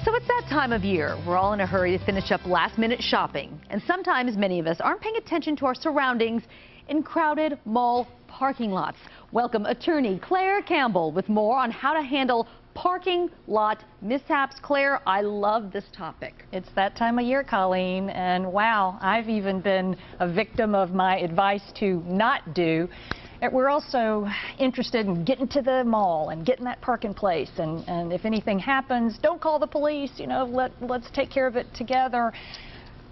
So it's that time of year. We're all in a hurry to finish up last-minute shopping. And sometimes many of us aren't paying attention to our surroundings in crowded mall parking lots. Welcome attorney Clair Campbell with more on how to handle parking lot mishaps. Claire, I love this topic. It's that time of year, Colleen, and wow, I've even been a victim of my advice to not do. We're also interested in getting to the mall and getting that parking place, and if anything happens, don't call the police, you know, let's take care of it together.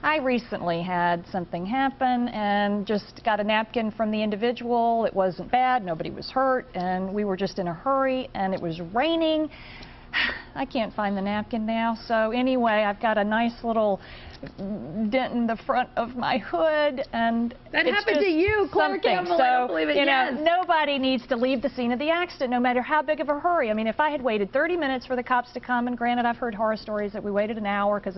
I recently had something happen and just got a napkin from the individual. It wasn't bad, nobody was hurt, and we were just in a hurry, and it was raining. I can't find the napkin now, so anyway, I've got a nice little dent in the front of my hood, and that happened to you, Clair Campbell. So, I don't believe it. You yes. know, nobody needs to leave the scene of the accident, no matter how big of a hurry. I mean, if I had waited 30 minutes for the cops to come, and granted, I've heard horror stories that we waited an hour because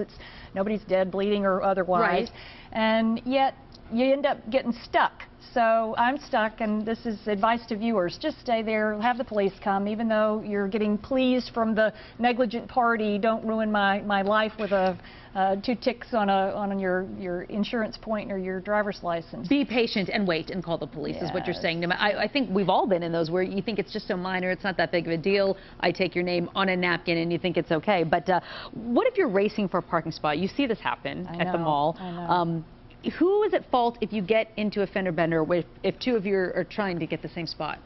nobody's dead, bleeding, or otherwise, right. And yet you end up getting stuck. So I'm stuck, and this is advice to viewers. Just stay there, have the police come, even though you're getting pleased from the negligent party. Don't ruin my life with two ticks on your insurance point or your driver's license. Be patient and wait and call the police, yes. Is what you're saying. I think we've all been in those where you think it's just so minor, it's not that big of a deal. I take your name on a napkin and you think it's okay. But what if you're racing for a parking spot? You see this happen at the mall. I know. Who is at fault if you get into a fender bender if two of you are trying to get the same spot?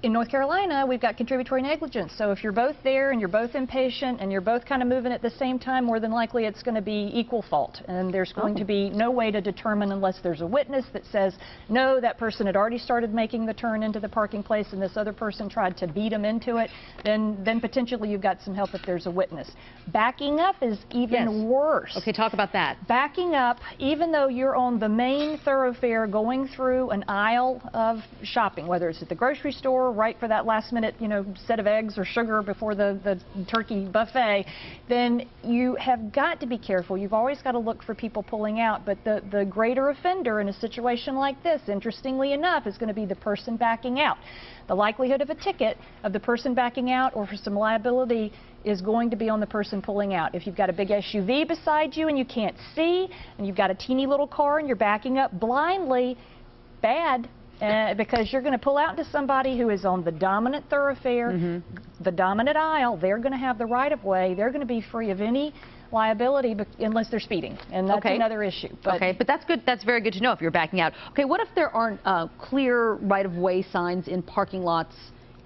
In North Carolina, we've got contributory negligence. So if you're both there and you're both impatient and you're both kind of moving at the same time, more than likely it's going to be equal fault. And there's going to be no way to determine unless there's a witness that says, no, that person had already started making the turn into the parking place and this other person tried to beat him into it, then potentially you've got some help if there's a witness. Backing up is even worse. Okay, talk about that. Backing up, even though you're on the main thoroughfare going through an aisle of shopping, whether it's at the grocery store, right for that last minute, you know, set of eggs or sugar before the turkey buffet, then you have got to be careful. You've always got to look for people pulling out, but the greater offender in a situation like this, interestingly enough, is going to be the person backing out. The likelihood of a ticket of the person backing out or for some liability is going to be on the person pulling out. If you've got a big SUV beside you and you can't see, and you've got a teeny little car and you're backing up blindly, bad. Because you're going to pull out into somebody who is on the dominant thoroughfare, the dominant aisle. They're going to have the right-of-way. They're going to be free of any liability unless they're speeding, and that's another issue. But but that's good. That's very good to know if you're backing out. Okay, what if there aren't clear right-of-way signs in parking lots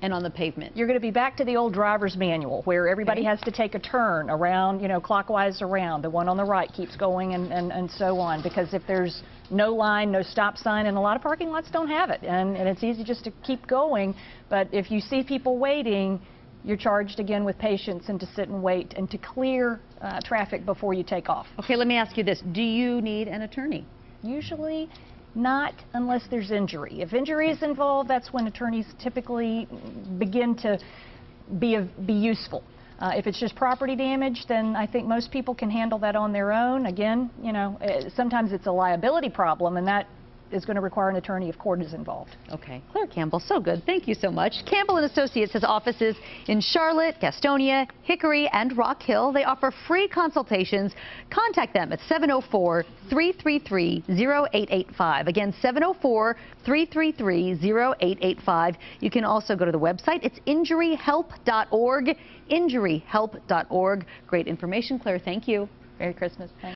and on the pavement? You're going to be back to the old driver's manual where everybody has to take a turn around, you know, clockwise around. The one on the right keeps going and so on, because if there's no line, no stop sign, and a lot of parking lots don't have it, and it's easy just to keep going. But if you see people waiting, you're charged again with patience and to sit and wait and to clear traffic before you take off. Okay, let me ask you this. Do you need an attorney? Usually not unless there's injury. If injury is involved, that's when attorneys typically begin to be useful. If it's just property damage, then I think most people can handle that on their own. Again, you know, sometimes it's a liability problem, and that is going to require an attorney if court is involved. Okay. Clair Campbell, so good. Thank you so much. Campbell & Associates has offices in Charlotte, Gastonia, Hickory, and Rock Hill. They offer free consultations. Contact them at 704-333-0885. Again, 704-333-0885. You can also go to the website. It's injuryhelp.org. Injuryhelp.org. Great information, Claire. Thank you. Merry Christmas. Thanks.